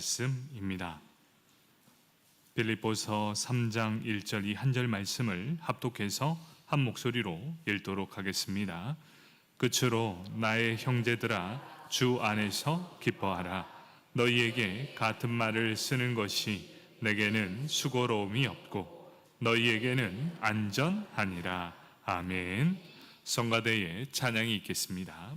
말씀입니다. 빌립보서 3장 1절 이 한 절 말씀을 합독해서 한 목소리로 읽도록 하겠습니다. 끝으로 나의 형제들아, 주 안에서 기뻐하라. 너희에게 같은 말을 쓰는 것이 내게는 수고로움이 없고 너희에게는 안전하니라. 아멘. 성가대에 찬양이 있겠습니다.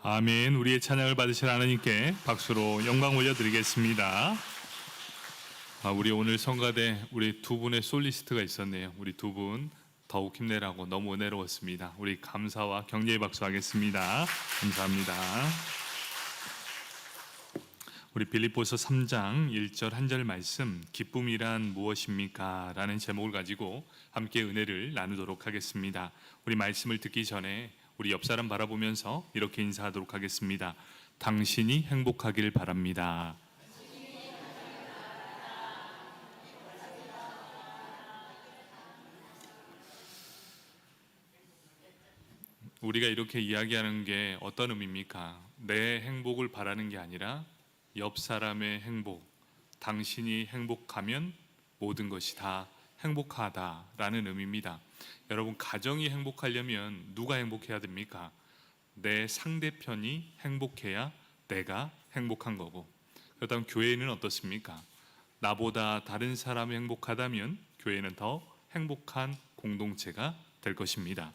아멘. 우리의 찬양을 받으실 하나님께 박수로 영광 올려드리겠습니다. 우리 오늘 성가대 우리 두 분의 솔리스트가 있었네요. 우리 두 분 더욱 힘내라고 너무 은혜로웠습니다. 우리 감사와 격려의 박수 하겠습니다. 감사합니다. 우리 빌립보서 3장 1절 한 절 말씀, 기쁨이란 무엇입니까? 라는 제목을 가지고 함께 은혜를 나누도록 하겠습니다. 우리 말씀을 듣기 전에 우리 옆 사람 바라보면서 이렇게 인사하도록 하겠습니다. 당신이 행복하길 바랍니다. 우리가 이렇게 이야기하는 게 어떤 의미입니까? 내 행복을 바라는 게 아니라 옆 사람의 행복, 당신이 행복하면 모든 것이 다 행복하다라는 의미입니다. 여러분, 가정이 행복하려면 누가 행복해야 됩니까? 내 상대편이 행복해야 내가 행복한 거고, 그렇다면 교회는 어떻습니까? 나보다 다른 사람이 행복하다면 교회는 더 행복한 공동체가 될 것입니다.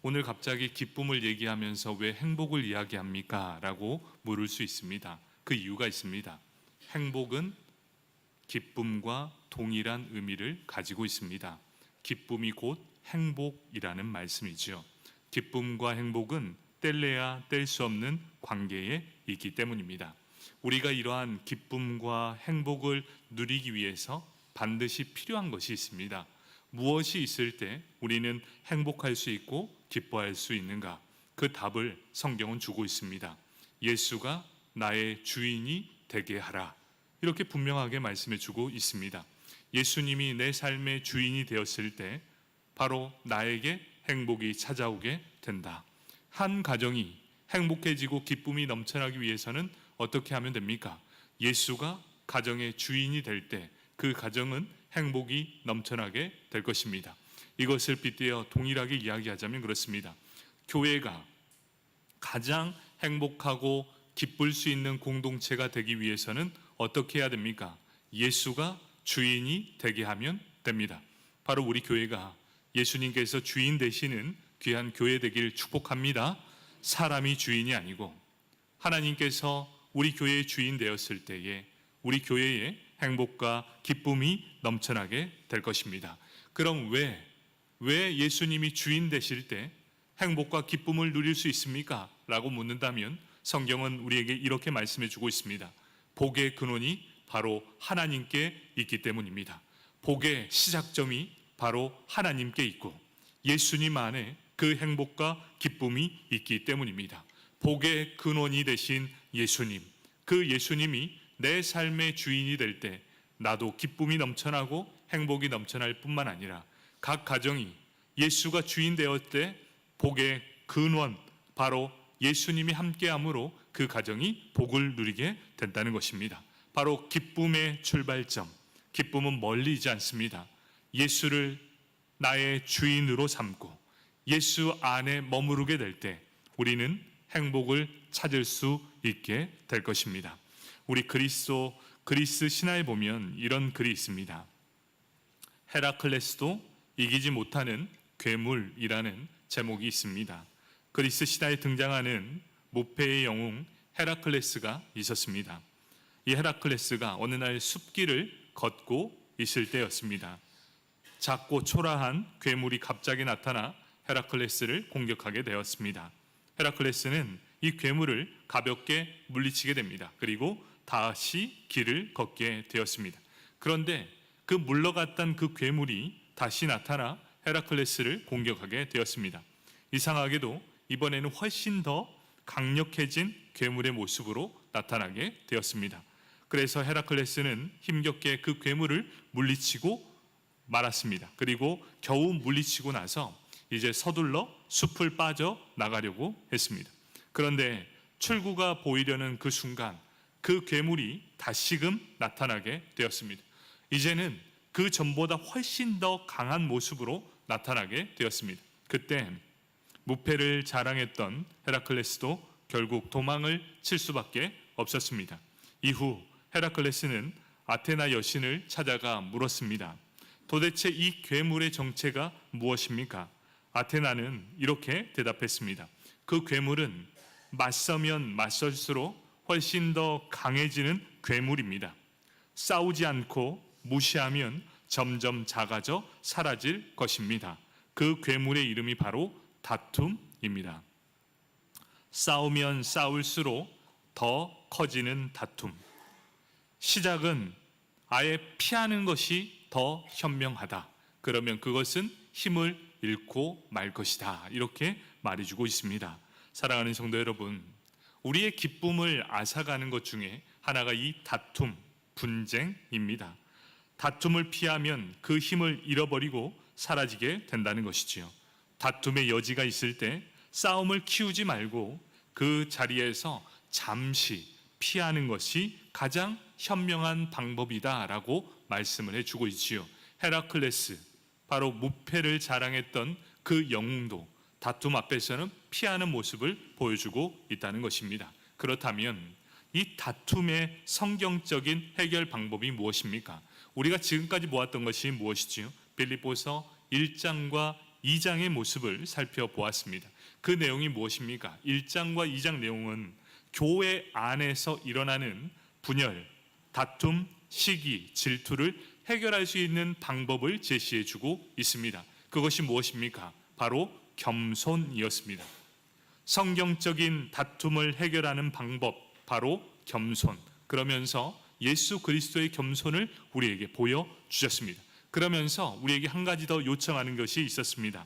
오늘 갑자기 기쁨을 얘기하면서 왜 행복을 이야기합니까? 라고 물을 수 있습니다. 그 이유가 있습니다. 행복은 기쁨과 동일한 의미를 가지고 있습니다. 기쁨이 곧 행복이라는 말씀이지요. 기쁨과 행복은 뗄래야 뗄 수 없는 관계에 있기 때문입니다. 우리가 이러한 기쁨과 행복을 누리기 위해서 반드시 필요한 것이 있습니다. 무엇이 있을 때 우리는 행복할 수 있고 기뻐할 수 있는가? 그 답을 성경은 주고 있습니다. 예수가 나의 주인이 되게 하라. 이렇게 분명하게 말씀해 주고 있습니다. 예수님이 내 삶의 주인이 되었을 때 바로 나에게 행복이 찾아오게 된다. 한 가정이 행복해지고 기쁨이 넘쳐나기 위해서는 어떻게 하면 됩니까? 예수가 가정의 주인이 될 때 그 가정은 행복이 넘쳐나게 될 것입니다. 이것을 빗대어 동일하게 이야기하자면 그렇습니다. 교회가 가장 행복하고 기쁠 수 있는 공동체가 되기 위해서는 어떻게 해야 됩니까? 예수가 주인이 되게 하면 됩니다. 바로 우리 교회가 예수님께서 주인 되시는 귀한 교회 되기를 축복합니다. 사람이 주인이 아니고 하나님께서 우리 교회의 주인 되었을 때에 우리 교회에 행복과 기쁨이 넘쳐나게 될 것입니다. 그럼 왜 예수님이 주인 되실 때 행복과 기쁨을 누릴 수 있습니까? 라고 묻는다면 성경은 우리에게 이렇게 말씀해 주고 있습니다. 복의 근원이 바로 하나님께 있기 때문입니다. 복의 시작점이 바로 하나님께 있고 예수님 안에 그 행복과 기쁨이 있기 때문입니다. 복의 근원이 되신 예수님, 그 예수님이 내 삶의 주인이 될 때 나도 기쁨이 넘쳐나고 행복이 넘쳐날 뿐만 아니라 각 가정이 예수가 주인 되었을 때 복의 근원, 바로 예수님이 함께함으로 그 가정이 복을 누리게 된다는 것입니다. 바로 기쁨의 출발점, 기쁨은 멀리 있지 않습니다. 예수를 나의 주인으로 삼고 예수 안에 머무르게 될 때 우리는 행복을 찾을 수 있게 될 것입니다. 우리 그리스 신화에 보면 이런 글이 있습니다. 헤라클레스도 이기지 못하는 괴물이라는 제목이 있습니다. 그리스 신화에 등장하는 모페의 영웅 헤라클레스가 있었습니다. 이 헤라클레스가 어느 날 숲길을 걷고 있을 때였습니다. 작고 초라한 괴물이 갑자기 나타나 헤라클레스를 공격하게 되었습니다. 헤라클레스는 이 괴물을 가볍게 물리치게 됩니다. 그리고 다시 길을 걷게 되었습니다. 그런데 그 물러갔던 그 괴물이 다시 나타나 헤라클레스를 공격하게 되었습니다. 이상하게도 이번에는 훨씬 더 강력해진 괴물의 모습으로 나타나게 되었습니다. 그래서 헤라클레스는 힘겹게 그 괴물을 물리치고 말았습니다. 그리고 겨우 물리치고 나서 이제 서둘러 숲을 빠져 나가려고 했습니다. 그런데 출구가 보이려는 그 순간 그 괴물이 다시금 나타나게 되었습니다. 이제는 그 전보다 훨씬 더 강한 모습으로 나타나게 되었습니다. 그때 무패를 자랑했던 헤라클레스도 결국 도망을 칠 수밖에 없었습니다. 이후 헤라클레스는 아테나 여신을 찾아가 물었습니다. 도대체 이 괴물의 정체가 무엇입니까? 아테나는 이렇게 대답했습니다. 그 괴물은 맞서면 맞설수록 훨씬 더 강해지는 괴물입니다. 싸우지 않고 무시하면 점점 작아져 사라질 것입니다. 그 괴물의 이름이 바로 다툼입니다. 싸우면 싸울수록 더 커지는 다툼. 시작은 아예 피하는 것이 더 현명하다. 그러면 그것은 힘을 잃고 말 것이다. 이렇게 말해주고 있습니다. 사랑하는 성도 여러분, 우리의 기쁨을 앗아가는 것 중에 하나가 이 다툼, 분쟁입니다. 다툼을 피하면 그 힘을 잃어버리고 사라지게 된다는 것이지요. 다툼의 여지가 있을 때 싸움을 키우지 말고 그 자리에서 잠시 피하는 것이 가장 현명한 방법이다라고 말씀을 해주고 있지요. 헤라클레스, 바로 무패를 자랑했던 그 영웅도 다툼 앞에서는 피하는 모습을 보여주고 있다는 것입니다. 그렇다면 이 다툼의 성경적인 해결 방법이 무엇입니까? 우리가 지금까지 모았던 것이 무엇이지요? 빌립보서 1장과 2장의 모습을 살펴보았습니다. 그 내용이 무엇입니까? 1장과 2장 내용은 교회 안에서 일어나는 분열, 다툼, 시기, 질투를 해결할 수 있는 방법을 제시해주고 있습니다. 그것이 무엇입니까? 바로 겸손이었습니다. 성경적인 다툼을 해결하는 방법, 바로 겸손. 그러면서 예수 그리스도의 겸손을 우리에게 보여주셨습니다. 그러면서 우리에게 한 가지 더 요청하는 것이 있었습니다.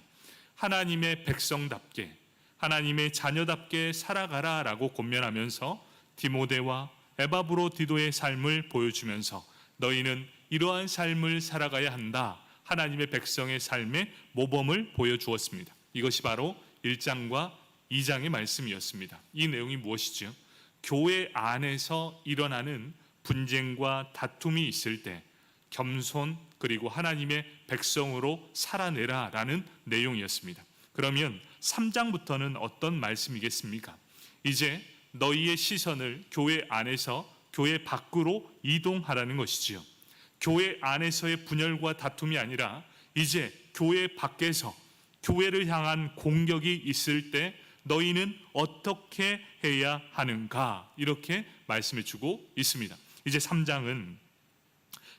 하나님의 백성답게, 하나님의 자녀답게 살아가라라고 권면하면서 디모데와 에바브로디도의 삶을 보여주면서 너희는 이러한 삶을 살아가야 한다, 하나님의 백성의 삶의 모범을 보여주었습니다. 이것이 바로 1장과 2장의 말씀이었습니다. 이 내용이 무엇이죠? 교회 안에서 일어나는 분쟁과 다툼이 있을 때 겸손 그리고 하나님의 백성으로 살아내라라는 내용이었습니다. 그러면 3장부터는 어떤 말씀이겠습니까? 이제 너희의 시선을 교회 안에서 교회 밖으로 이동하라는 것이지요. 교회 안에서의 분열과 다툼이 아니라 이제 교회 밖에서 교회를 향한 공격이 있을 때 너희는 어떻게 해야 하는가, 이렇게 말씀해 주고 있습니다. 이제 3장은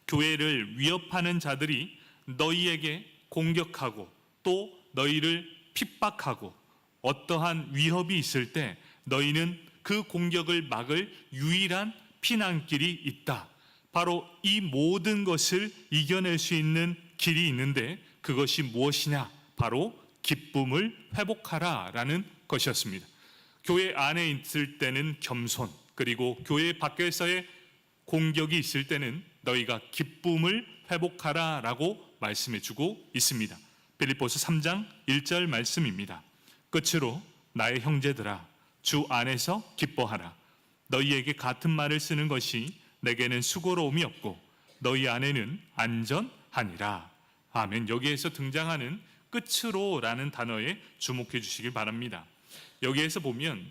교회를 위협하는 자들이 너희에게 공격하고 또 너희를 핍박하고 어떠한 위협이 있을 때 너희는 그 공격을 막을 유일한 피난길이 있다. 바로 이 모든 것을 이겨낼 수 있는 길이 있는데 그것이 무엇이냐? 바로 기쁨을 회복하라 라는 것이었습니다. 교회 안에 있을 때는 겸손, 그리고 교회 밖에서의 공격이 있을 때는 너희가 기쁨을 회복하라 라고 말씀해 주고 있습니다. 빌립보서 3장 1절 말씀입니다. 끝으로 나의 형제들아, 주 안에서 기뻐하라. 너희에게 같은 말을 쓰는 것이 내게는 수고로움이 없고 너희 안에는 안전하니라. 아멘. 여기에서 등장하는 끝으로 라는 단어에 주목해 주시길 바랍니다. 여기에서 보면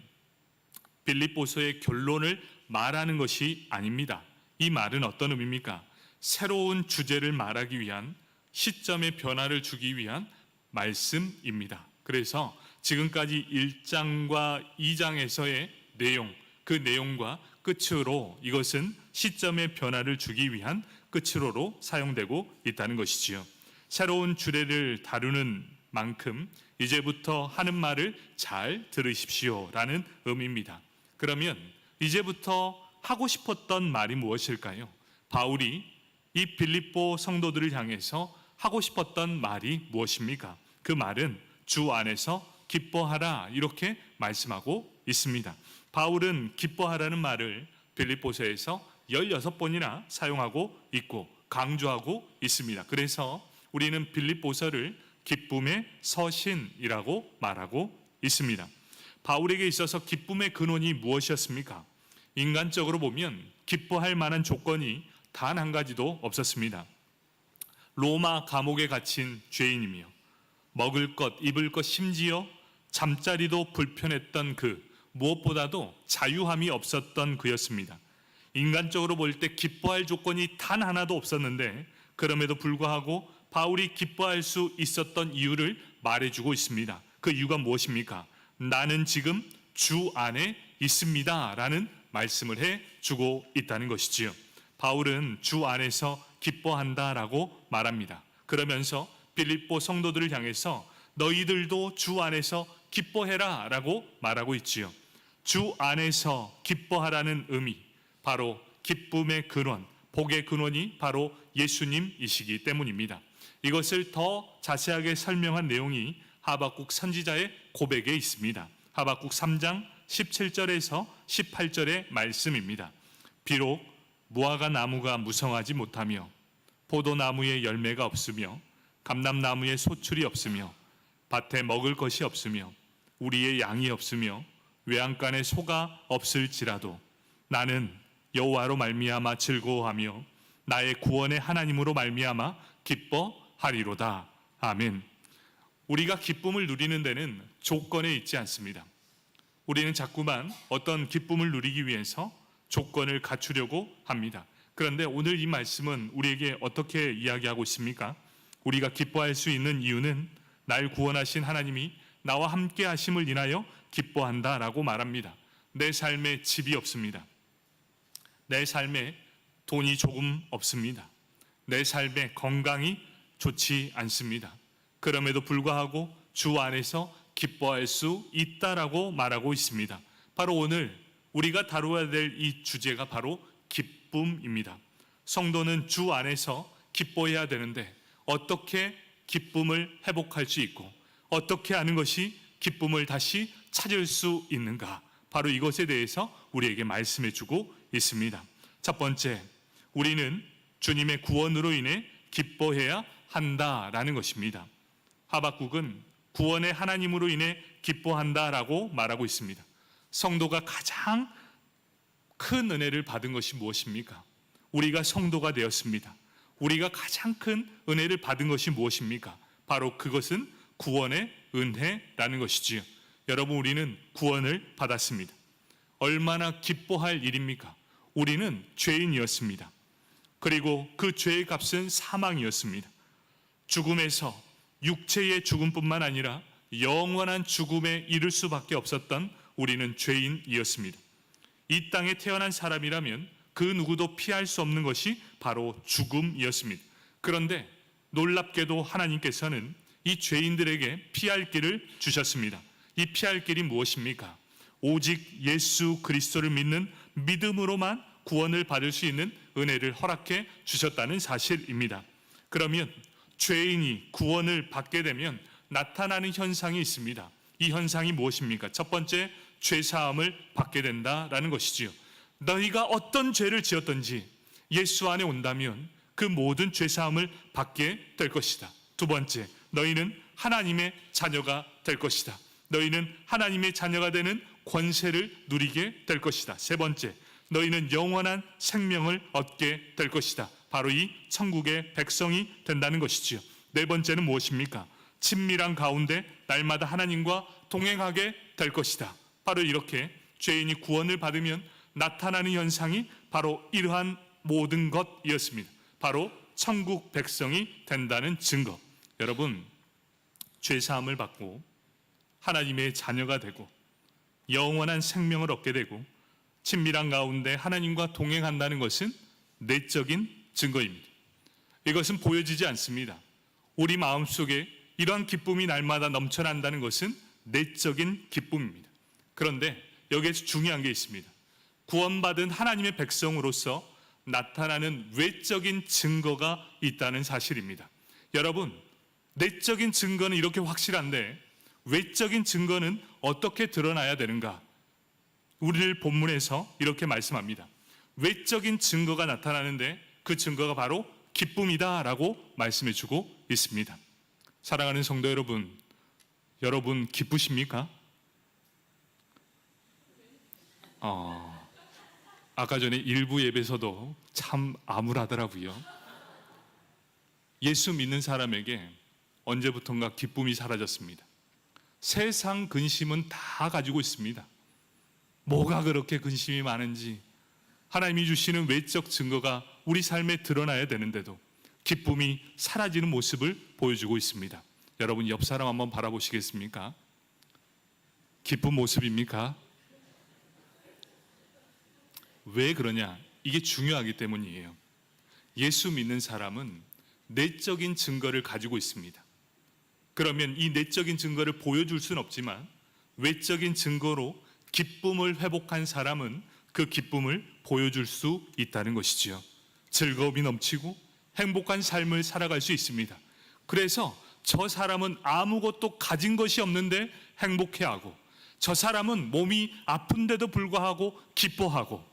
빌립보서의 결론을 말하는 것이 아닙니다. 이 말은 어떤 의미입니까? 새로운 주제를 말하기 위한, 시점의 변화를 주기 위한 말씀입니다. 그래서 지금까지 1장과 2장에서의 내용, 그 내용과 끝으로, 이것은 시점의 변화를 주기 위한 끝으로로 사용되고 있다는 것이지요. 새로운 주제를 다루는 만큼 이제부터 하는 말을 잘 들으십시오 라는 의미입니다. 그러면 이제부터 하고 싶었던 말이 무엇일까요? 바울이 이 빌립보 성도들을 향해서 하고 싶었던 말이 무엇입니까? 그 말은 주 안에서 기뻐하라, 이렇게 말씀하고 있습니다. 바울은 기뻐하라는 말을 빌립보서에서 16번이나 사용하고 있고 강조하고 있습니다. 그래서 우리는 빌립보서를 기쁨의 서신이라고 말하고 있습니다. 바울에게 있어서 기쁨의 근원이 무엇이었습니까? 인간적으로 보면 기뻐할 만한 조건이 단 한 가지도 없었습니다. 로마 감옥에 갇힌 죄인이며 먹을 것, 입을 것, 심지어 잠자리도 불편했던 무엇보다도 자유함이 없었던 그였습니다. 인간적으로 볼 때 기뻐할 조건이 단 하나도 없었는데 그럼에도 불구하고 바울이 기뻐할 수 있었던 이유를 말해주고 있습니다. 그 이유가 무엇입니까? 나는 지금 주 안에 있습니다 라는 말씀을 해주고 있다는 것이지요. 바울은 주 안에서 기뻐한다라고 말합니다. 그러면서 빌립보 성도들을 향해서 너희들도 주 안에서 기뻐해라 라고 말하고 있지요. 주 안에서 기뻐하라는 의미, 바로 기쁨의 근원, 복의 근원이 바로 예수님이시기 때문입니다. 이것을 더 자세하게 설명한 내용이 하박국 선지자의 고백에 있습니다. 하박국 3장 17절에서 18절의 말씀입니다. 비록 무화과 나무가 무성하지 못하며 포도나무에 열매가 없으며 감람나무에 소출이 없으며 밭에 먹을 것이 없으며 우리의 양이 없으며 외양간에 소가 없을지라도 나는 여호와로 말미암아 즐거워하며 나의 구원의 하나님으로 말미암아 기뻐하리로다. 아멘. 우리가 기쁨을 누리는 데는 조건에 있지 않습니다. 우리는 자꾸만 어떤 기쁨을 누리기 위해서 조건을 갖추려고 합니다. 그런데 오늘 이 말씀은 우리에게 어떻게 이야기하고 있습니까? 우리가 기뻐할 수 있는 이유는 날 구원하신 하나님이 나와 함께 하심을 인하여 기뻐한다라고 말합니다. 내 삶에 집이 없습니다. 내 삶에 돈이 조금 없습니다. 내 삶에 건강이 좋지 않습니다. 그럼에도 불구하고 주 안에서 기뻐할 수 있다라고 말하고 있습니다. 바로 오늘 우리가 다루어야 될 이 주제가 바로 기쁨입니다. 성도는 주 안에서 기뻐해야 되는데 어떻게 기쁨을 회복할 수 있고 어떻게 하는 것이 기쁨을 다시 찾을 수 있는가? 바로 이것에 대해서 우리에게 말씀해 주고 있습니다. 첫 번째, 우리는 주님의 구원으로 인해 기뻐해야 한다라는 것입니다. 하박국은 구원의 하나님으로 인해 기뻐한다라고 말하고 있습니다. 성도가 가장 큰 은혜를 받은 것이 무엇입니까? 우리가 성도가 되었습니다. 우리가 가장 큰 은혜를 받은 것이 무엇입니까? 바로 그것은 구원의 은혜라는 것이지요. 여러분, 우리는 구원을 받았습니다. 얼마나 기뻐할 일입니까? 우리는 죄인이었습니다. 그리고 그 죄의 값은 사망이었습니다. 죽음에서 육체의 죽음뿐만 아니라 영원한 죽음에 이를 수밖에 없었던 우리는 죄인이었습니다. 이 땅에 태어난 사람이라면 그 누구도 피할 수 없는 것이 바로 죽음이었습니다. 그런데 놀랍게도 하나님께서는 이 죄인들에게 피할 길을 주셨습니다. 이 피할 길이 무엇입니까? 오직 예수 그리스도를 믿는 믿음으로만 구원을 받을 수 있는 은혜를 허락해 주셨다는 사실입니다. 그러면 죄인이 구원을 받게 되면 나타나는 현상이 있습니다. 이 현상이 무엇입니까? 첫 번째, 죄사함을 받게 된다라는 것이지요. 너희가 어떤 죄를 지었든지 예수 안에 온다면 그 모든 죄사함을 받게 될 것이다. 두 번째, 너희는 하나님의 자녀가 될 것이다. 너희는 하나님의 자녀가 되는 권세를 누리게 될 것이다. 세 번째, 너희는 영원한 생명을 얻게 될 것이다. 바로 이 천국의 백성이 된다는 것이지요. 네 번째는 무엇입니까? 친밀한 가운데 날마다 하나님과 동행하게 될 것이다. 바로 이렇게 죄인이 구원을 받으면 나타나는 현상이 바로 이러한 모든 것이었습니다. 바로 천국 백성이 된다는 증거. 여러분, 죄사함을 받고 하나님의 자녀가 되고 영원한 생명을 얻게 되고 친밀한 가운데 하나님과 동행한다는 것은 내적인 증거입니다. 이것은 보여지지 않습니다. 우리 마음속에 이러한 기쁨이 날마다 넘쳐난다는 것은 내적인 기쁨입니다. 그런데 여기에서 중요한 게 있습니다. 구원받은 하나님의 백성으로서 나타나는 외적인 증거가 있다는 사실입니다. 여러분, 내적인 증거는 이렇게 확실한데 외적인 증거는 어떻게 드러나야 되는가? 우리를 본문에서 이렇게 말씀합니다. 외적인 증거가 나타나는데 그 증거가 바로 기쁨이다라고 말씀해 주고 있습니다. 사랑하는 성도 여러분, 여러분 기쁘십니까? 아까 전에 일부 예배에서도 참 암울하더라고요. 예수 믿는 사람에게 언제부턴가 기쁨이 사라졌습니다. 세상 근심은 다 가지고 있습니다. 뭐가 그렇게 근심이 많은지 하나님이 주시는 외적 증거가 우리 삶에 드러나야 되는데도 기쁨이 사라지는 모습을 보여주고 있습니다. 여러분, 옆 사람 한번 바라보시겠습니까? 기쁜 모습입니까? 왜 그러냐? 이게 중요하기 때문이에요. 예수 믿는 사람은 내적인 증거를 가지고 있습니다. 그러면 이 내적인 증거를 보여줄 수는 없지만 외적인 증거로 기쁨을 회복한 사람은 그 기쁨을 보여줄 수 있다는 것이지요. 즐거움이 넘치고 행복한 삶을 살아갈 수 있습니다. 그래서 저 사람은 아무것도 가진 것이 없는데 행복해하고, 저 사람은 몸이 아픈데도 불구하고 기뻐하고,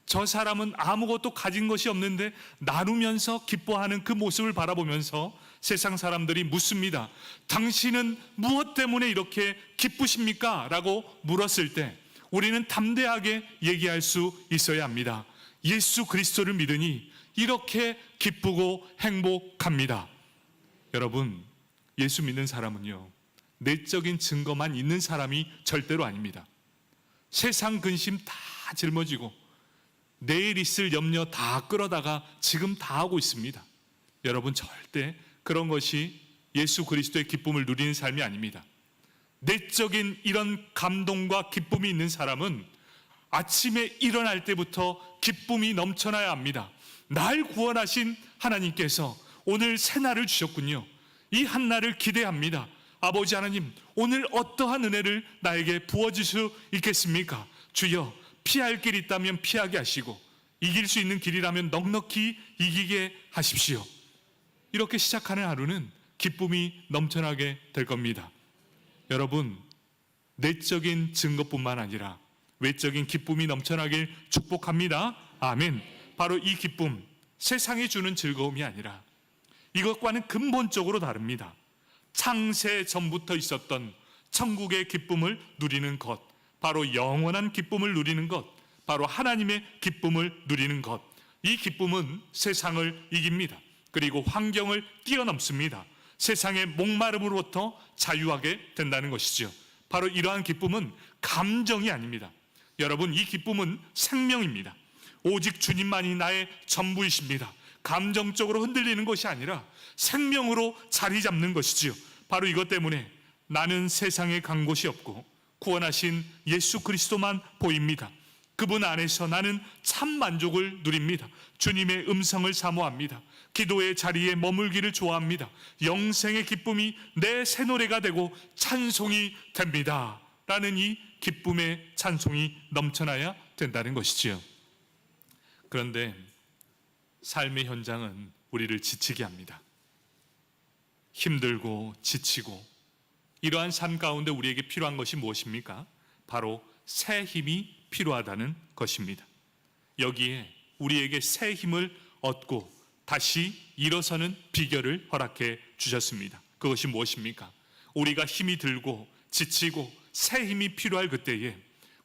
저 사람은 아무것도 가진 것이 없는데 나누면서 기뻐하는 그 모습을 바라보면서 세상 사람들이 묻습니다. 당신은 무엇 때문에 이렇게 기쁘십니까? 라고 물었을 때 우리는 담대하게 얘기할 수 있어야 합니다. 예수 그리스도를 믿으니 이렇게 기쁘고 행복합니다. 여러분, 예수 믿는 사람은요, 내적인 증거만 있는 사람이 절대로 아닙니다. 세상 근심 다 짊어지고 내일 있을 염려 다 끌어다가 지금 다 하고 있습니다. 여러분, 절대 그런 것이 예수 그리스도의 기쁨을 누리는 삶이 아닙니다. 내적인 이런 감동과 기쁨이 있는 사람은 아침에 일어날 때부터 기쁨이 넘쳐나야 합니다. 날 구원하신 하나님께서 오늘 새날을 주셨군요. 이 한날을 기대합니다. 아버지 하나님, 오늘 어떠한 은혜를 나에게 부어줄 수 있겠습니까? 주여, 피할 길이 있다면 피하게 하시고 이길 수 있는 길이라면 넉넉히 이기게 하십시오. 이렇게 시작하는 하루는 기쁨이 넘쳐나게 될 겁니다. 여러분, 내적인 증거뿐만 아니라 외적인 기쁨이 넘쳐나길 축복합니다. 아멘. 바로 이 기쁨, 세상이 주는 즐거움이 아니라 이것과는 근본적으로 다릅니다. 창세 전부터 있었던 천국의 기쁨을 누리는 것, 바로 영원한 기쁨을 누리는 것, 바로 하나님의 기쁨을 누리는 것. 이 기쁨은 세상을 이깁니다. 그리고 환경을 뛰어넘습니다. 세상의 목마름으로부터 자유하게 된다는 것이죠. 바로 이러한 기쁨은 감정이 아닙니다. 여러분, 이 기쁨은 생명입니다. 오직 주님만이 나의 전부이십니다. 감정적으로 흔들리는 것이 아니라 생명으로 자리 잡는 것이지요. 바로 이것 때문에 나는 세상에 간 곳이 없고 구원하신 예수 그리스도만 보입니다. 그분 안에서 나는 참 만족을 누립니다. 주님의 음성을 사모합니다. 기도의 자리에 머물기를 좋아합니다. 영생의 기쁨이 내 새 노래가 되고 찬송이 됩니다. 라는 이 기쁨의 찬송이 넘쳐나야 된다는 것이지요. 그런데 삶의 현장은 우리를 지치게 합니다. 힘들고 지치고 이러한 삶 가운데 우리에게 필요한 것이 무엇입니까? 바로 새 힘이 필요하다는 것입니다. 여기에 우리에게 새 힘을 얻고 다시 일어서는 비결을 허락해 주셨습니다. 그것이 무엇입니까? 우리가 힘이 들고 지치고 새 힘이 필요할 그때에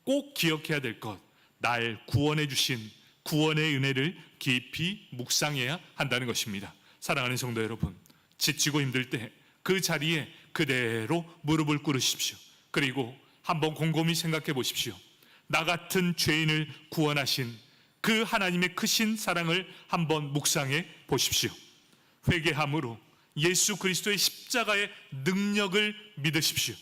꼭 기억해야 될 것, 날 구원해 주신 구원의 은혜를 깊이 묵상해야 한다는 것입니다. 사랑하는 성도 여러분, 지치고 힘들 때 그 자리에 그대로 무릎을 꿇으십시오. 그리고 한번 곰곰이 생각해 보십시오. 나 같은 죄인을 구원하신 그 하나님의 크신 사랑을 한번 묵상해 보십시오. 회개함으로 예수 그리스도의 십자가의 능력을 믿으십시오.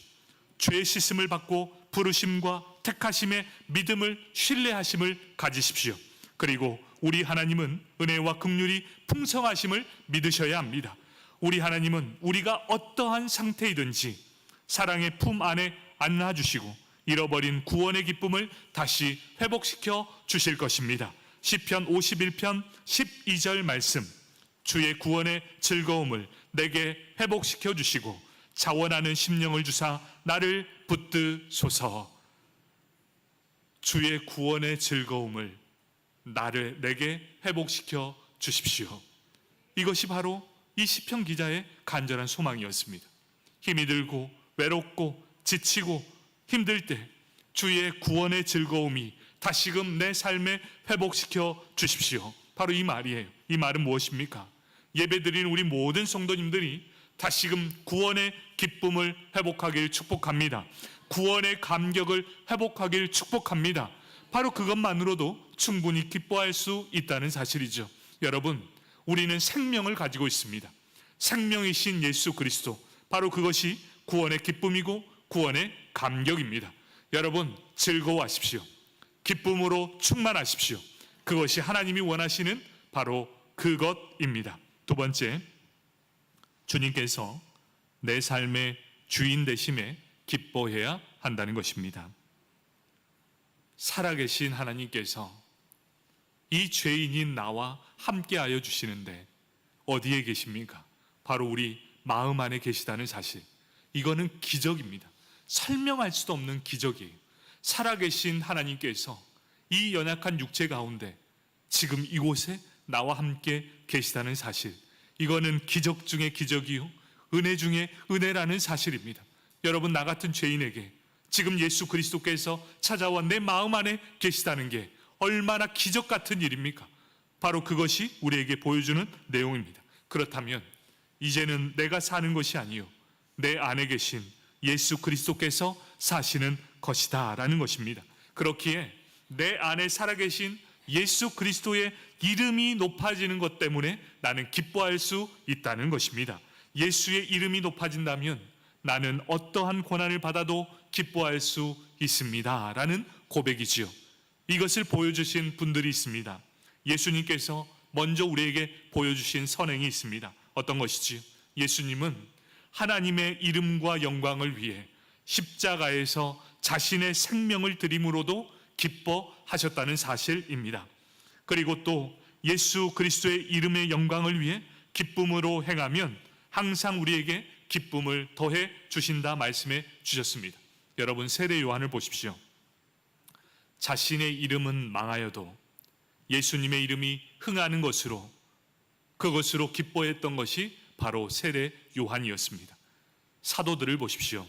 죄 씻음을 받고 부르심과 택하심의 믿음을 신뢰하심을 가지십시오. 그리고 우리 하나님은 은혜와 긍휼이 풍성하심을 믿으셔야 합니다. 우리 하나님은 우리가 어떠한 상태이든지 사랑의 품 안에 안아주시고 잃어버린 구원의 기쁨을 다시 회복시켜 주실 것입니다. 시편 51편 12절 말씀, 주의 구원의 즐거움을 내게 회복시켜 주시고 자원하는 심령을 주사 나를 붙드소서. 주의 구원의 즐거움을 내게 회복시켜 주십시오. 이것이 바로 이 시편 기자의 간절한 소망이었습니다. 힘이 들고 외롭고 지치고 힘들 때 주의 구원의 즐거움이 다시금 내 삶에 회복시켜 주십시오. 바로 이 말이에요. 이 말은 무엇입니까? 예배드리는 우리 모든 성도님들이 다시금 구원의 기쁨을 회복하길 축복합니다. 구원의 감격을 회복하길 축복합니다. 바로 그것만으로도 충분히 기뻐할 수 있다는 사실이죠. 여러분, 우리는 생명을 가지고 있습니다. 생명이신 예수 그리스도, 바로 그것이 구원의 기쁨이고 구원의 감격입니다. 여러분, 즐거워하십시오. 기쁨으로 충만하십시오. 그것이 하나님이 원하시는 바로 그것입니다. 두 번째, 주님께서 내 삶의 주인 되심에 기뻐해야 한다는 것입니다. 살아계신 하나님께서 이 죄인인 나와 함께하여 주시는데 어디에 계십니까? 바로 우리 마음 안에 계시다는 사실, 이거는 기적입니다. 설명할 수도 없는 기적이에요. 살아계신 하나님께서 이 연약한 육체 가운데 지금 이곳에 나와 함께 계시다는 사실, 이거는 기적 중에 기적이요, 은혜 중에 은혜라는 사실입니다. 여러분, 나 같은 죄인에게 지금 예수 그리스도께서 찾아와 내 마음 안에 계시다는 게 얼마나 기적 같은 일입니까? 바로 그것이 우리에게 보여주는 내용입니다. 그렇다면 이제는 내가 사는 것이 아니요, 내 안에 계신 예수 그리스도께서 사시는 것이다 라는 것입니다. 그렇기에 내 안에 살아계신 예수 그리스도의 이름이 높아지는 것 때문에 나는 기뻐할 수 있다는 것입니다. 예수의 이름이 높아진다면 나는 어떠한 고난을 받아도 기뻐할 수 있습니다 라는 고백이지요. 이것을 보여주신 분들이 있습니다. 예수님께서 먼저 우리에게 보여주신 선행이 있습니다. 어떤 것이지요? 예수님은 하나님의 이름과 영광을 위해 십자가에서 자신의 생명을 드림으로도 기뻐하셨다는 사실입니다. 그리고 또 예수 그리스도의 이름의 영광을 위해 기쁨으로 행하면 항상 우리에게 기쁨을 더해 주신다 말씀해 주셨습니다. 여러분, 세례 요한을 보십시오. 자신의 이름은 망하여도 예수님의 이름이 흥하는 것으로, 그것으로 기뻐했던 것이 바로 세례 요한이었습니다. 사도들을 보십시오.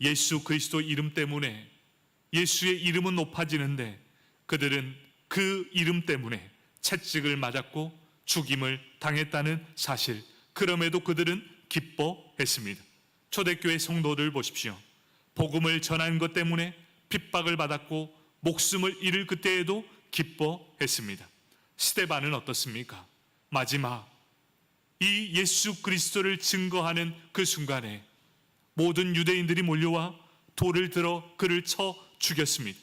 예수 그리스도 이름 때문에 예수의 이름은 높아지는데 그들은 그 이름 때문에 채찍을 맞았고 죽임을 당했다는 사실, 그럼에도 그들은 기뻐했습니다. 초대교회 성도들 보십시오. 복음을 전한 것 때문에 핍박을 받았고 목숨을 잃을 그때에도 기뻐했습니다. 스데반은 어떻습니까? 마지막 이 예수 그리스도를 증거하는 그 순간에 모든 유대인들이 몰려와 돌을 들어 그를 쳐 죽였습니다.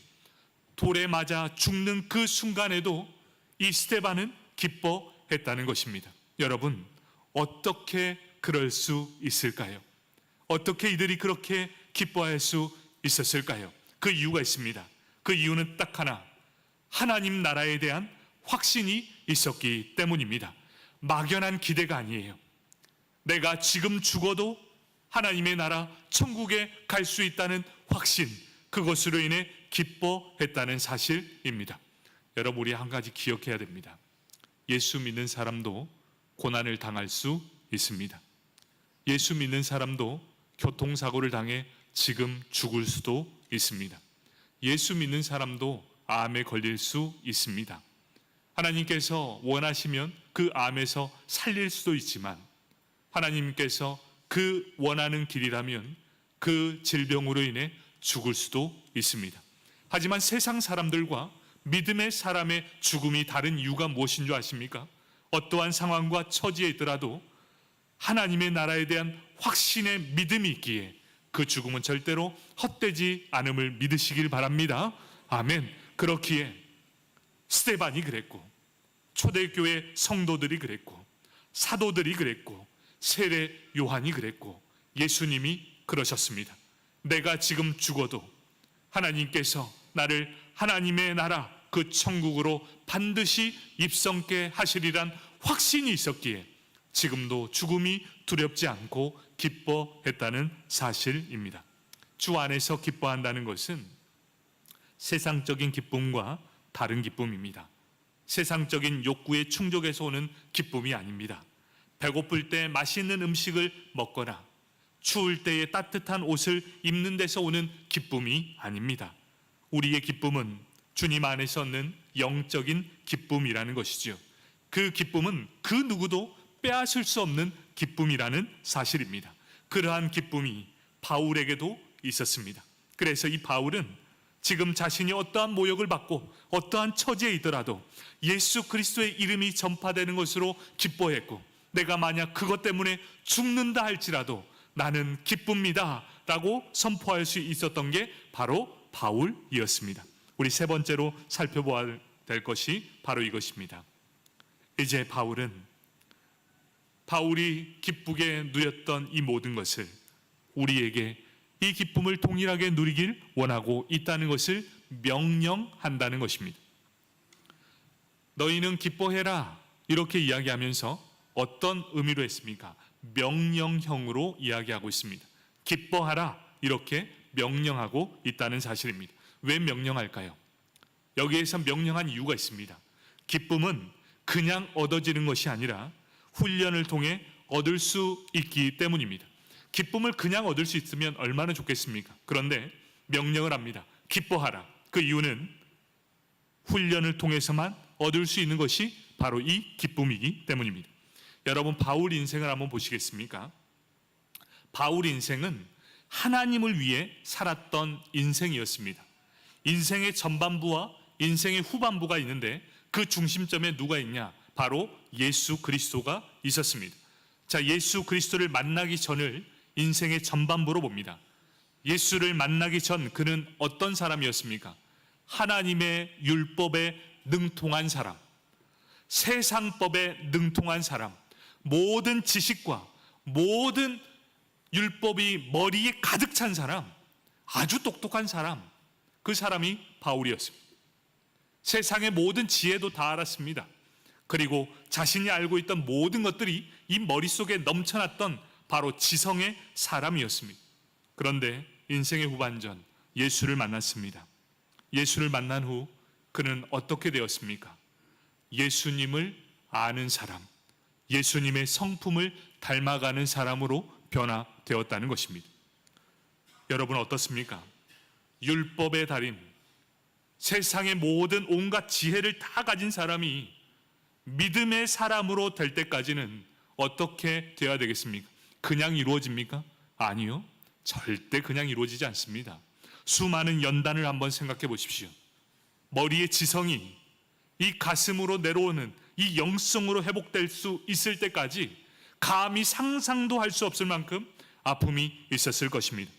돌에 맞아 죽는 그 순간에도 이 스데반은 기뻐했다는 것입니다. 여러분, 어떻게 그럴 수 있을까요? 어떻게 이들이 그렇게 기뻐할 수 있었을까요? 그 이유가 있습니다. 그 이유는 딱 하나, 하나님 나라에 대한 확신이 있었기 때문입니다. 막연한 기대가 아니에요. 내가 지금 죽어도 하나님의 나라 천국에 갈 수 있다는 확신, 그것으로 인해 기뻐했다는 사실입니다. 여러분, 우리 한 가지 기억해야 됩니다. 예수 믿는 사람도 고난을 당할 수 있습니다. 예수 믿는 사람도 교통사고를 당해 지금 죽을 수도 있습니다. 예수 믿는 사람도 암에 걸릴 수 있습니다. 하나님께서 원하시면 그 암에서 살릴 수도 있지만 하나님께서 그 원하는 길이라면 그 질병으로 인해 죽을 수도 있습니다. 하지만 세상 사람들과 믿음의 사람의 죽음이 다른 이유가 무엇인 줄 아십니까? 어떠한 상황과 처지에 있더라도 하나님의 나라에 대한 확신의 믿음이 있기에 그 죽음은 절대로 헛되지 않음을 믿으시길 바랍니다. 아멘. 그렇기에 스데반이 그랬고, 초대교회 성도들이 그랬고, 사도들이 그랬고, 세례 요한이 그랬고, 예수님이 그러셨습니다. 내가 지금 죽어도 하나님께서 나를 하나님의 나라 그 천국으로 반드시 입성케 하시리란 확신이 있었기에 지금도 죽음이 두렵지 않고 기뻐했다는 사실입니다. 주 안에서 기뻐한다는 것은 세상적인 기쁨과 다른 기쁨입니다. 세상적인 욕구의 충족에서 오는 기쁨이 아닙니다. 배고플 때 맛있는 음식을 먹거나 추울 때에 따뜻한 옷을 입는 데서 오는 기쁨이 아닙니다. 우리의 기쁨은 주님 안에서 얻는 영적인 기쁨이라는 것이죠. 그 기쁨은 그 누구도 빼앗을 수 없는 기쁨이라는 사실입니다. 그러한 기쁨이 바울에게도 있었습니다. 그래서 이 바울은 지금 자신이 어떠한 모욕을 받고 어떠한 처지에 있더라도 예수 그리스도의 이름이 전파되는 것으로 기뻐했고, 내가 만약 그것 때문에 죽는다 할지라도 나는 기쁩니다 라고 선포할 수 있었던 게 바로 바울이었습니다. 우리 세 번째로 살펴보아야 될 것이 바로 이것입니다. 이제 바울이 기쁘게 누렸던 이 모든 것을 우리에게 이 기쁨을 동일하게 누리길 원하고 있다는 것을 명령한다는 것입니다. 너희는 기뻐해라 이렇게 이야기하면서 어떤 의미로 했습니까? 명령형으로 이야기하고 있습니다. 기뻐하라 이렇게 명령하고 있다는 사실입니다. 왜 명령할까요? 여기에서 명령한 이유가 있습니다. 기쁨은 그냥 얻어지는 것이 아니라 훈련을 통해 얻을 수 있기 때문입니다. 기쁨을 그냥 얻을 수 있으면 얼마나 좋겠습니까? 그런데 명령을 합니다. 기뻐하라. 그 이유는 훈련을 통해서만 얻을 수 있는 것이 바로 이 기쁨이기 때문입니다. 여러분, 바울 인생을 한번 보시겠습니까? 바울 인생은 하나님을 위해 살았던 인생이었습니다. 인생의 전반부와 인생의 후반부가 있는데 그 중심점에 누가 있냐? 바로 예수 그리스도가 있었습니다. 자, 예수 그리스도를 만나기 전을 인생의 전반부로 봅니다. 예수를 만나기 전 그는 어떤 사람이었습니까? 하나님의 율법에 능통한 사람, 세상법에 능통한 사람, 모든 지식과 모든 율법이 머리에 가득 찬 사람, 아주 똑똑한 사람, 그 사람이 바울이었습니다. 세상의 모든 지혜도 다 알았습니다. 그리고 자신이 알고 있던 모든 것들이 이 머릿속에 넘쳐났던 바로 지성의 사람이었습니다. 그런데 인생의 후반전 예수를 만났습니다. 예수를 만난 후 그는 어떻게 되었습니까? 예수님을 아는 사람, 예수님의 성품을 닮아가는 사람으로 변화되었다는 것입니다. 여러분 어떻습니까? 율법의 달인, 세상의 모든 온갖 지혜를 다 가진 사람이 믿음의 사람으로 될 때까지는 어떻게 되어야 되겠습니까? 그냥 이루어집니까? 아니요, 절대 그냥 이루어지지 않습니다. 수많은 연단을 한번 생각해 보십시오. 머리의 지성이 이 가슴으로 내려오는 이 영성으로 회복될 수 있을 때까지 감히 상상도 할 수 없을 만큼 아픔이 있었을 것입니다.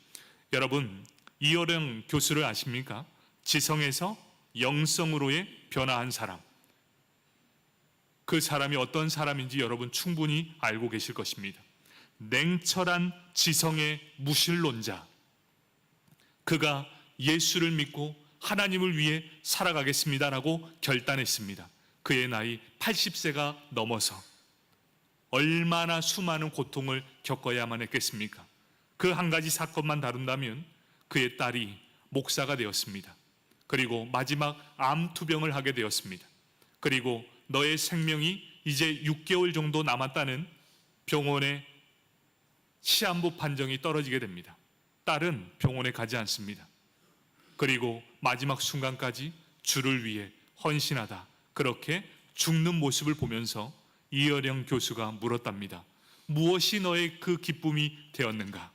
여러분, 이어령 교수를 아십니까? 지성에서 영성으로의 변화한 사람, 그 사람이 어떤 사람인지 여러분 충분히 알고 계실 것입니다. 냉철한 지성의 무신론자, 그가 예수를 믿고 하나님을 위해 살아가겠습니다라고 결단했습니다. 그의 나이 80세가 넘어서 얼마나 수많은 고통을 겪어야만 했겠습니까? 그 한 가지 사건만 다룬다면 그의 딸이 목사가 되었습니다. 그리고 마지막 암투병을 하게 되었습니다. 그리고 너의 생명이 이제 6개월 정도 남았다는 병원의 시한부 판정이 떨어지게 됩니다. 딸은 병원에 가지 않습니다. 그리고 마지막 순간까지 주를 위해 헌신하다, 그렇게 죽는 모습을 보면서 이어령 교수가 물었답니다. 무엇이 너의 그 기쁨이 되었는가?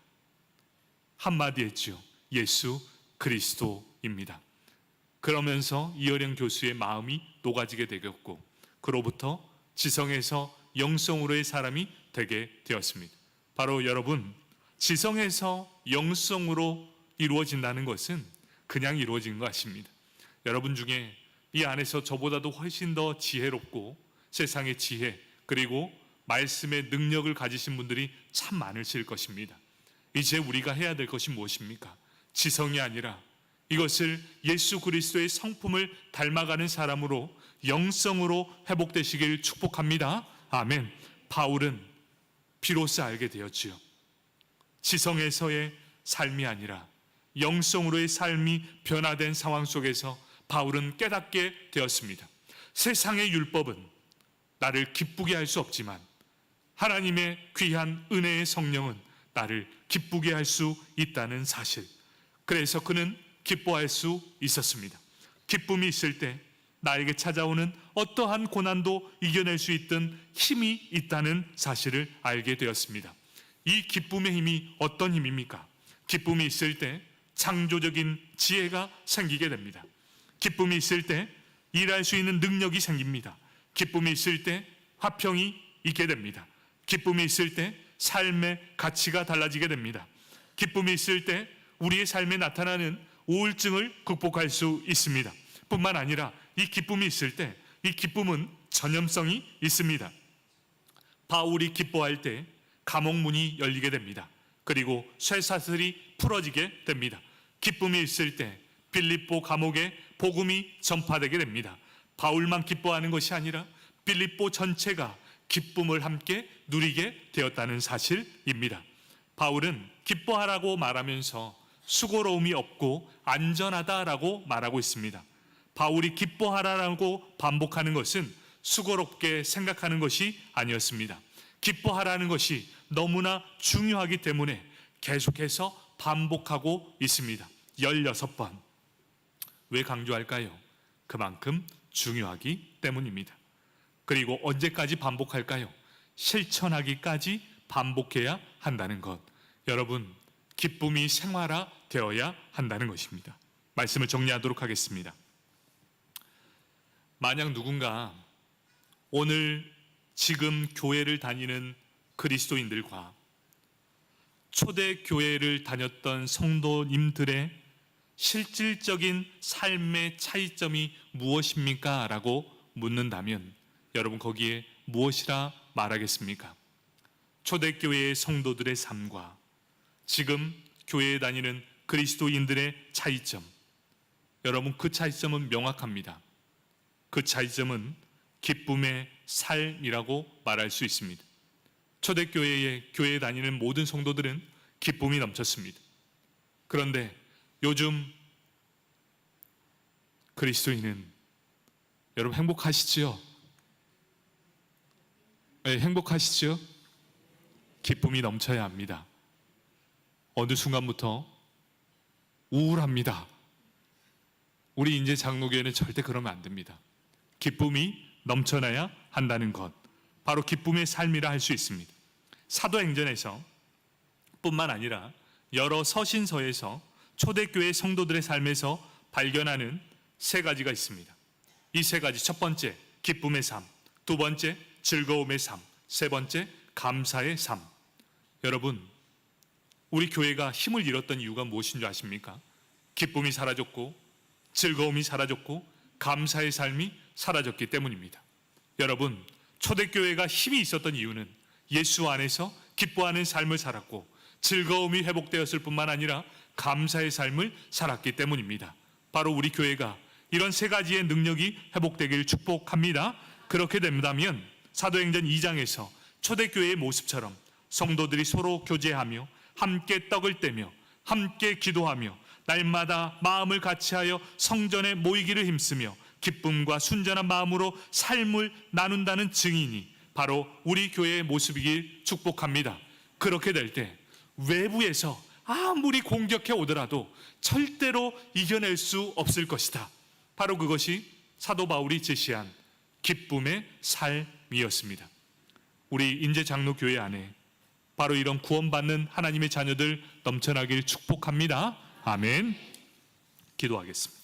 한마디 했죠. 예수 그리스도입니다. 그러면서 이어령 교수의 마음이 녹아지게 되었고, 그로부터 지성에서 영성으로의 사람이 되게 되었습니다. 바로 여러분, 지성에서 영성으로 이루어진다는 것은 그냥 이루어진 것 같습니다. 여러분 중에 이 안에서 저보다도 훨씬 더 지혜롭고 세상의 지혜, 그리고 말씀의 능력을 가지신 분들이 참 많으실 것입니다. 이제 우리가 해야 될 것이 무엇입니까? 지성이 아니라 이것을 예수 그리스도의 성품을 닮아가는 사람으로 영성으로 회복되시길 축복합니다. 아멘. 바울은 비로소 알게 되었지요. 지성에서의 삶이 아니라 영성으로의 삶이 변화된 상황 속에서 바울은 깨닫게 되었습니다. 세상의 율법은 나를 기쁘게 할 수 없지만 하나님의 귀한 은혜의 성령은 나를 기쁘게 할 수 있다는 사실, 그래서 그는 기뻐할 수 있었습니다. 기쁨이 있을 때 나에게 찾아오는 어떠한 고난도 이겨낼 수 있던 힘이 있다는 사실을 알게 되었습니다. 이 기쁨의 힘이 어떤 힘입니까? 기쁨이 있을 때 창조적인 지혜가 생기게 됩니다. 기쁨이 있을 때 일할 수 있는 능력이 생깁니다. 기쁨이 있을 때 화평이 있게 됩니다. 기쁨이 있을 때 삶의 가치가 달라지게 됩니다. 기쁨이 있을 때 우리의 삶에 나타나는 우울증을 극복할 수 있습니다. 뿐만 아니라 이 기쁨이 있을 때 이 기쁨은 전염성이 있습니다. 바울이 기뻐할 때 감옥문이 열리게 됩니다. 그리고 쇠사슬이 풀어지게 됩니다. 기쁨이 있을 때 빌립보 감옥에 복음이 전파되게 됩니다. 바울만 기뻐하는 것이 아니라 빌립보 전체가 기쁨을 함께 누리게 되었다는 사실입니다. 바울은 기뻐하라고 말하면서 수고로움이 없고 안전하다라고 말하고 있습니다. 바울이 기뻐하라고 반복하는 것은 수고롭게 생각하는 것이 아니었습니다. 기뻐하라는 것이 너무나 중요하기 때문에 계속해서 반복하고 있습니다. 16번. 왜 강조할까요? 그만큼 중요하기 때문입니다. 그리고 언제까지 반복할까요? 실천하기까지 반복해야 한다는 것. 여러분, 기쁨이 생활화 되어야 한다는 것입니다. 말씀을 정리하도록 하겠습니다. 만약 누군가 오늘 지금 교회를 다니는 그리스도인들과 초대교회를 다녔던 성도님들의 실질적인 삶의 차이점이 무엇입니까? 라고 묻는다면 여러분 거기에 무엇이라 말하겠습니까? 초대교회의 성도들의 삶과 지금 교회에 다니는 그리스도인들의 차이점, 여러분 그 차이점은 명확합니다. 그 차이점은 기쁨의 삶이라고 말할 수 있습니다. 초대교회에 다니는 모든 성도들은 기쁨이 넘쳤습니다. 그런데 요즘 그리스도인은 여러분 행복하시지요? 네, 행복하시죠? 기쁨이 넘쳐야 합니다. 어느 순간부터 우울합니다. 우리 인제 장로교회는 절대 그러면 안 됩니다. 기쁨이 넘쳐나야 한다는 것, 바로 기쁨의 삶이라 할 수 있습니다. 사도행전에서 뿐만 아니라 여러 서신서에서 초대교회 성도들의 삶에서 발견하는 세 가지가 있습니다. 이 세 가지, 첫 번째 기쁨의 삶, 두 번째 즐거움의 삶, 세 번째 감사의 삶. 여러분, 우리 교회가 힘을 잃었던 이유가 무엇인 줄 아십니까? 기쁨이 사라졌고 즐거움이 사라졌고 감사의 삶이 사라졌기 때문입니다. 여러분, 초대교회가 힘이 있었던 이유는 예수 안에서 기뻐하는 삶을 살았고 즐거움이 회복되었을 뿐만 아니라 감사의 삶을 살았기 때문입니다. 바로 우리 교회가 이런 세 가지의 능력이 회복되길 축복합니다. 그렇게 된다면 사도행전 2장에서 초대교회의 모습처럼 성도들이 서로 교제하며 함께 떡을 떼며 함께 기도하며 날마다 마음을 같이하여 성전에 모이기를 힘쓰며 기쁨과 순전한 마음으로 삶을 나눈다는 증인이 바로 우리 교회의 모습이길 축복합니다. 그렇게 될 때 외부에서 아무리 공격해 오더라도 절대로 이겨낼 수 없을 것이다. 바로 그것이 사도 바울이 제시한 기쁨의 삶이었습니다. 우리 인제장로교회 안에 바로 이런 구원받는 하나님의 자녀들 넘쳐나길 축복합니다. 아멘. 기도하겠습니다.